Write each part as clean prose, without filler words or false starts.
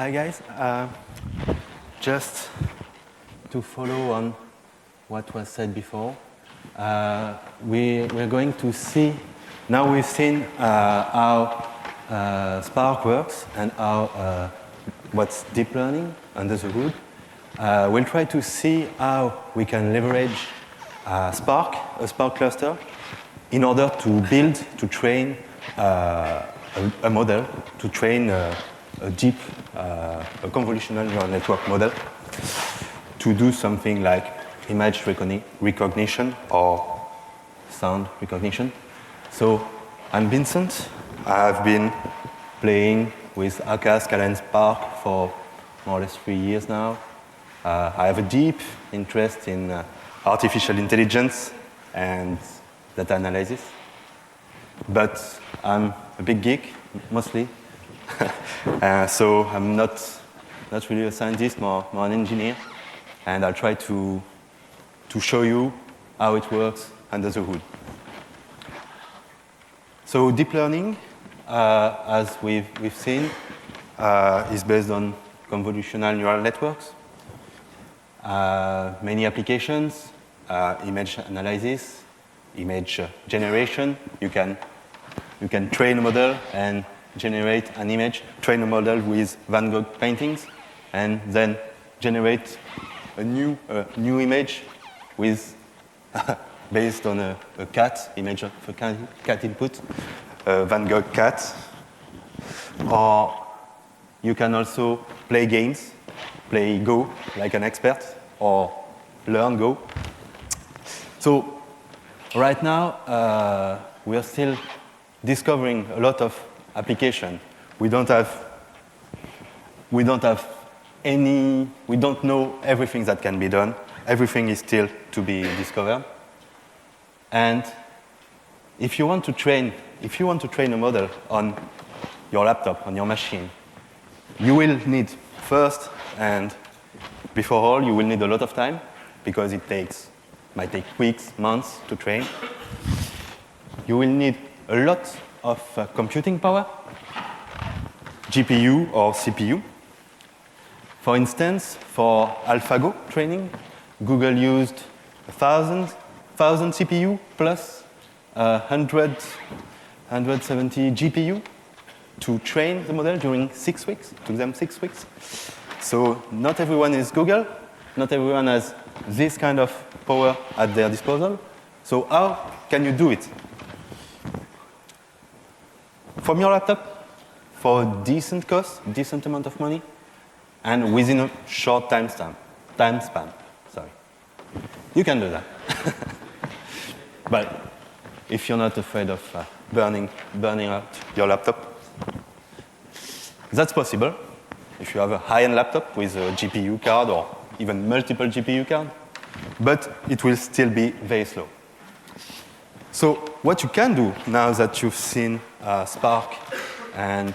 Hi guys. Just to follow on what was said before, we're going to see, now we've seen how Spark works and how what's deep learning under the hood. We'll try to see how we can leverage a Spark cluster, in order to build, to train a model, to train a deep, a convolutional neural network model, to do something like image recognition or sound recognition. So I'm Vincent. I've been playing with AWS, Scala, and Spark for more or less 3 years now. I have a deep interest in artificial intelligence and data analysis. But I'm a big geek, mostly. So I'm not really a scientist, more an engineer. And I'll try to show you how it works under the hood. So deep learning, as we've seen, is based on convolutional neural networks. Many applications, image analysis, image generation. You can train a model and generate an image, train a model with Van Gogh paintings, and then generate a new image with based on a cat, image of a cat input, a Van Gogh cat. Or you can also play games, play Go like an expert, or learn Go. So right now, we are still discovering a lot of application. We don't know everything that can be done. Everything is still to be discovered. And if you want to train a model on your laptop, on your machine, you will need first, and before all, you will need a lot of time, because it might take weeks, months to train. You will need a lot of computing power, GPU or CPU. For instance, for AlphaGo training, Google used 1,000 CPU plus 170 GPU to train the model during 6 weeks. It took them 6 weeks. So not everyone is Google. Not everyone has this kind of power at their disposal. So how can you do it? From your laptop, for a decent cost, decent amount of money, and within a short time span. You can do that. But if you're not afraid of burning out your laptop, that's possible. If you have a high-end laptop with a GPU card or even multiple GPU cards, but it will still be very slow. So what you can do now that you've seen Spark and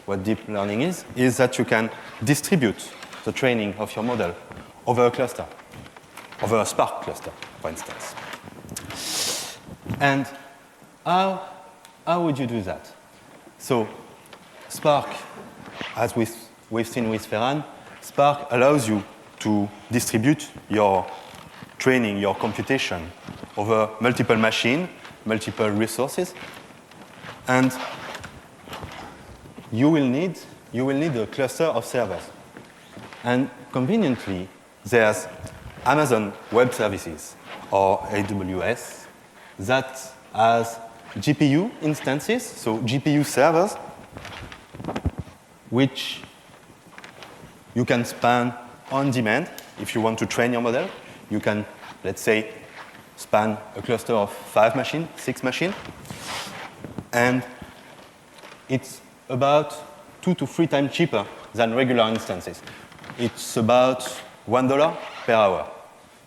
what deep learning is that you can distribute the training of your model over a cluster, over a Spark cluster, for instance. And how would you do that? So Spark, as we've seen with Ferran, Spark allows you to distribute your training, your computation over multiple machines, multiple resources, and you will need a cluster of servers. And conveniently, there's Amazon Web Services, or AWS, that has GPU instances, so GPU servers, which you can span on demand. If you want to train your model, you can, let's say, span a cluster of 5 machines, 6 machines, and it's about 2 to 3 times cheaper than regular instances. It's about $1 per hour.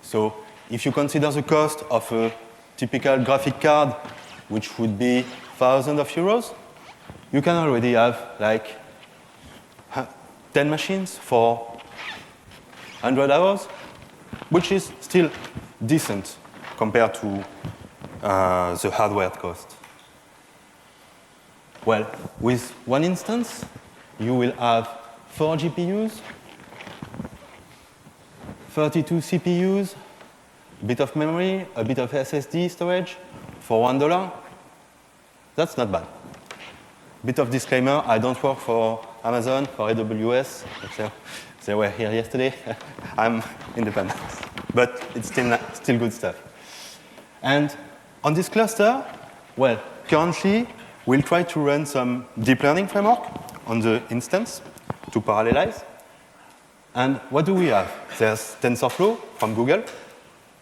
So if you consider the cost of a typical graphic card, which would be thousands of euros, you can already have like 10 machines for 100 hours, which is still decent compared to the hardware cost. Well, with one instance, you will have 4 GPUs, 32 CPUs, a bit of memory, a bit of SSD storage for $1. That's not bad. Bit of disclaimer, I don't work for Amazon, for AWS. They were here yesterday. I'm independent. But it's still good stuff. And on this cluster, well, currently, we'll try to run some deep learning framework on the instance to parallelize. And what do we have? There's TensorFlow from Google.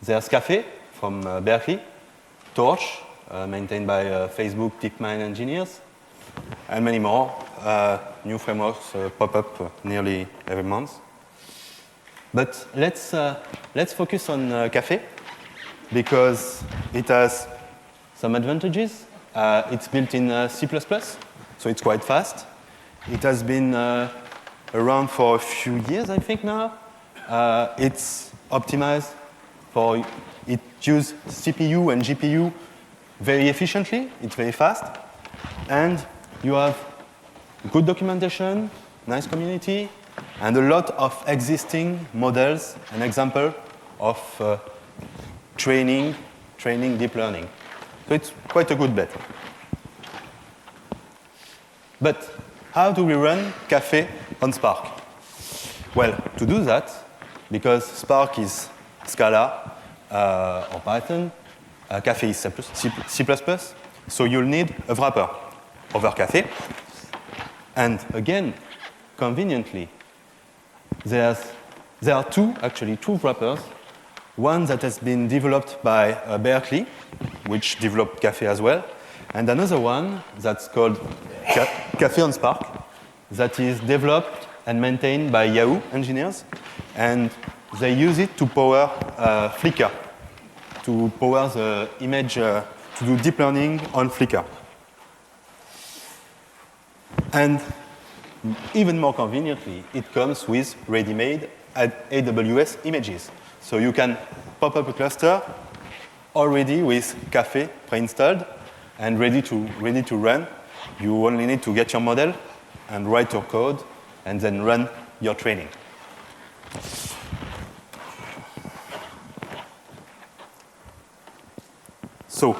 There's Caffe from Berkeley. Torch, maintained by Facebook DeepMind engineers. And many more. New frameworks pop up nearly every month. But let's focus on Caffe, because it has some advantages. It's built in C++, so it's quite fast. It has been around for a few years, I think now. It's optimized for, it uses CPU and GPU very efficiently. It's very fast. And you have good documentation, nice community, and a lot of existing models and examples of training deep learning. So it's quite a good bet. But how do we run Caffe on Spark? Well, to do that, because Spark is Scala or Python, Caffe is C++, so you'll need a wrapper over Caffe. And again, conveniently, there are two wrappers. One that has been developed by Berkeley, which developed Caffe as well, and another one that's called Caffe on Spark, that is developed and maintained by Yahoo engineers, and they use it to power Flickr, to power the image, to do deep learning on Flickr. And even more conveniently, it comes with ready-made AWS images. So you can pop up a cluster already with Caffe pre-installed and ready to run. You only need to get your model and write your code and then run your training. So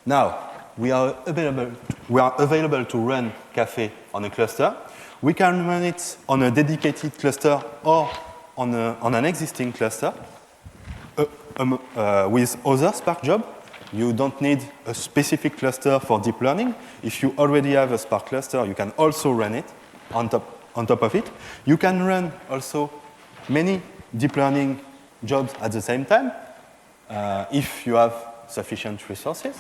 now we are available to run Caffe on a cluster. We can run it on a dedicated cluster or on an existing cluster with other Spark jobs. You don't need a specific cluster for deep learning. If you already have a Spark cluster, you can also run it on top of it. You can run also many deep learning jobs at the same time if you have sufficient resources.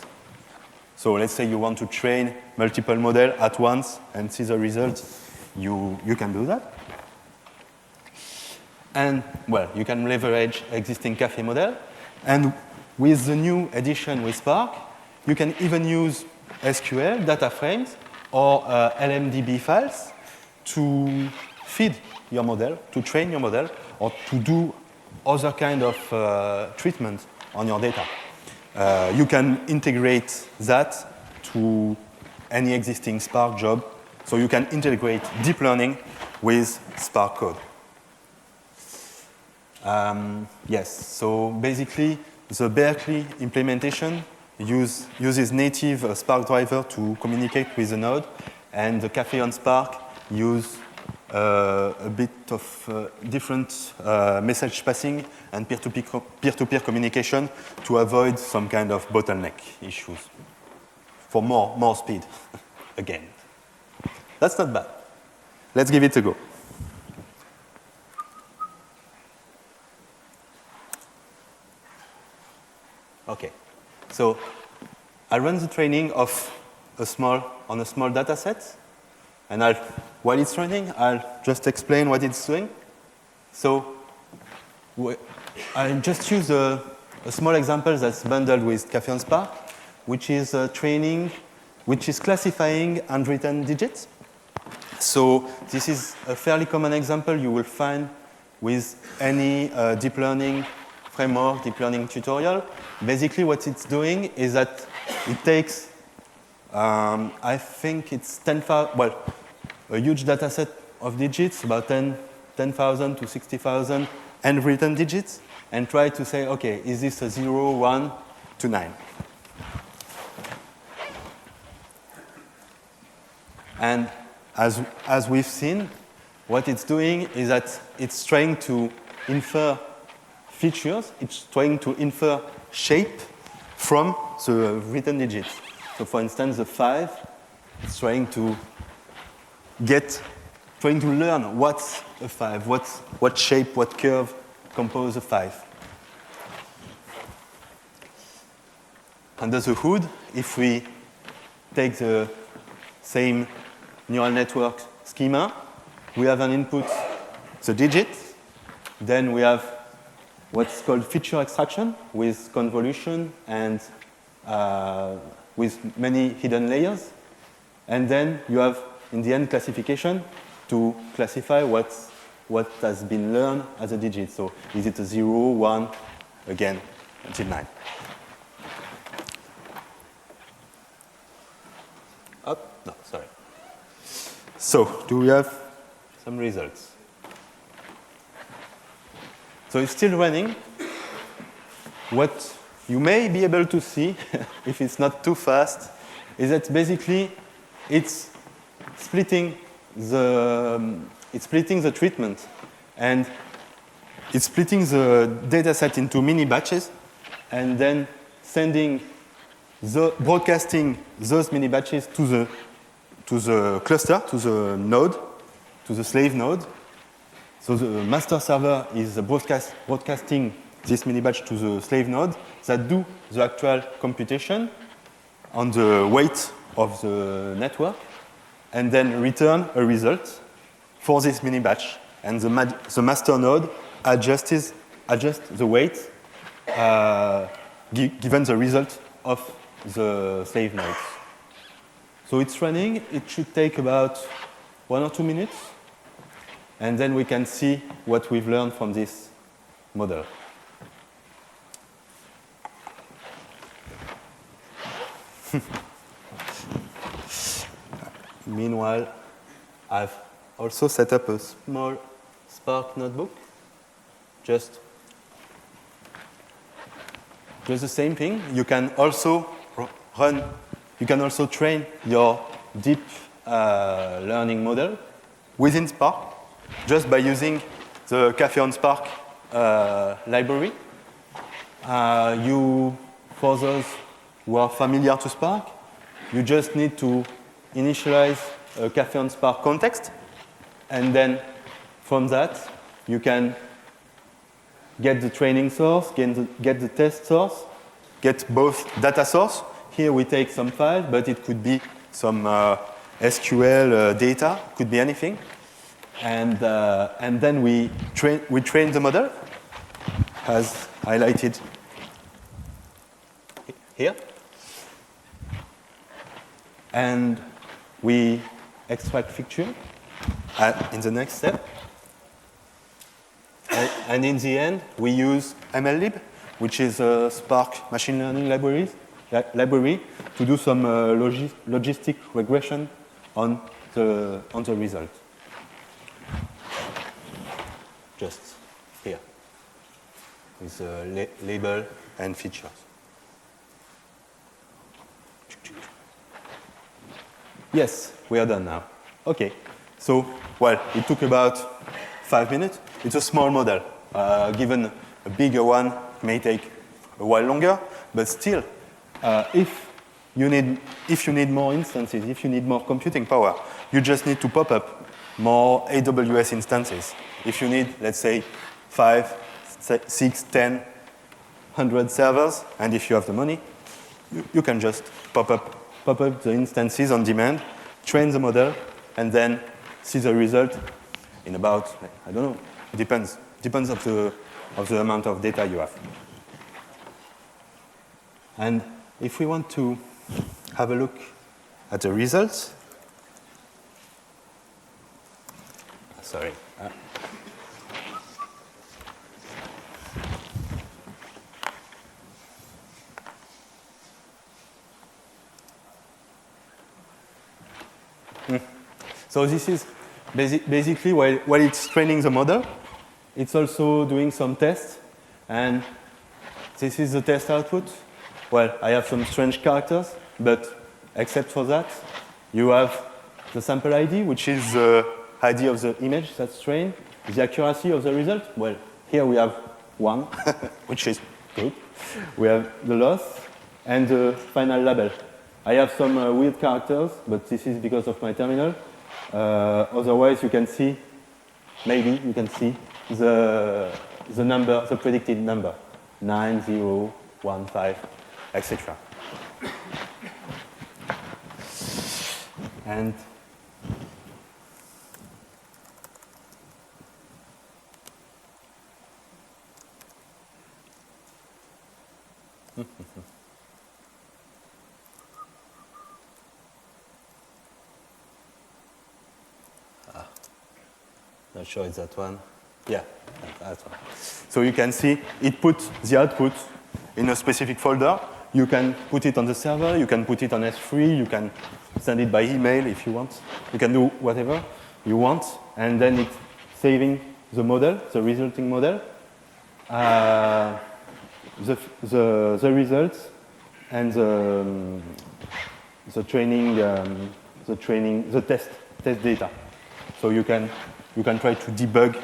So let's say you want to train multiple models at once and see the results, you can do that. And, well, you can leverage existing Caffe model. And with the new edition with Spark, you can even use SQL, data frames, or LMDB files to feed your model, to train your model, or to do other kind of treatment on your data. You can integrate that to any existing Spark job. So you can integrate deep learning with Spark code. Yes, so basically, the Berkeley implementation uses native Spark driver to communicate with the node, and the Caffe on Spark use a bit of different message passing and peer-to-peer communication to avoid some kind of bottleneck issues for more speed, again. That's not bad. Let's give it a go. Okay, so I run the training on a small data set, and while it's running, I'll just explain what it's doing. So I'll just use a small example that's bundled with Caffe on Spark, which is training, which is classifying handwritten digits. So this is a fairly common example you will find with any deep learning framework, deep learning tutorial. Basically, what it's doing is that it takes, I think it's 10,000, well, a huge data set of digits, about 10,000 to 60,000 handwritten digits, and try to say, okay, is this a 0, 1 to 9? And as we've seen, what it's doing is that it's trying to infer features, it's trying to infer shape from the written digits. So for instance, the 5, it's trying to learn what's a 5, what shape, what curve compose a 5. Under the hood, if we take the same neural network schema, we have an input, the digits, then we have what's called feature extraction with convolution and with many hidden layers. And then you have, in the end, classification to classify what has been learned as a digit. So is it a 0, 1, again, until 9. Up? No, sorry. So, do we have some results? So it's still running. What you may be able to see, if it's not too fast, is that basically it's splitting the treatment, and it's splitting the data set into mini batches, and then broadcasting those mini batches to the cluster, to the node, to the slave node. So the master server is broadcasting this mini batch to the slave node that do the actual computation on the weight of the network, and then return a result for this mini batch. And the master node adjusts the weight given the result of the slave nodes. So it's running. It should take about 1 or 2 minutes. And then we can see what we've learned from this model. Meanwhile, I've also set up a small Spark notebook. Just the same thing. You can also train your deep learning model within Spark just by using the Café on Spark library. For those who are familiar to Spark, you just need to initialize a Café on Spark context, and then from that, you can get the training source, get the test source, get both data source. Here we take some file, but it could be some SQL data, could be anything. And then we train the model, as highlighted here. And we extract feature in the next step. And in the end, we use MLlib, which is a Spark machine learning library to do some logistic regression on the result. Just here, with label and features. Yes, we are done now. Okay. So, well, it took about 5 minutes. It's a small model. Given a bigger one, it may take a while longer. But still, if you need more instances, if you need more computing power, you just need to pop up more AWS instances. If you need, let's say, 5, 6, 10, 100 servers, and if you have the money, you can just pop up the instances on demand, train the model, and then see the result in about, I don't know, depends of the amount of data you have. And if we want to have a look at the results, sorry. So this is basically while it's training the model, it's also doing some tests. And this is the test output. Well, I have some strange characters, but except for that, you have the sample ID, which is the ID of the image that's trained, the accuracy of the result. Well, here we have 1, which is good. We have the loss and the final label. I have some weird characters, but this is because of my terminal. Otherwise, you can see, maybe you can see the number, the predicted number, 9, 0, 1, 5, etc. And not sure it's that one. Yeah, that one. So you can see it puts the output in a specific folder. You can put it on the server, you can put it on S3, you can send it by email if you want. You can do whatever you want, and then it's saving the model, the resulting model, the results, and the test data. So you can try to debug.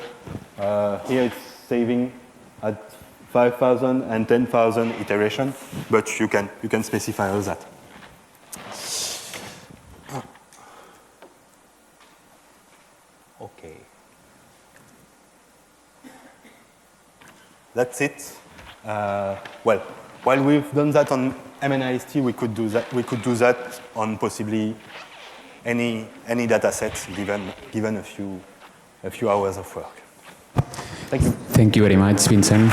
Here it's saving at 5,000 and 10,000 iterations, but you can specify all that. Okay. That's it. Well, while we've done that on MNIST, we could do that on possibly any data set given a few hours of work. Thank you. Thank you very much, Vincent.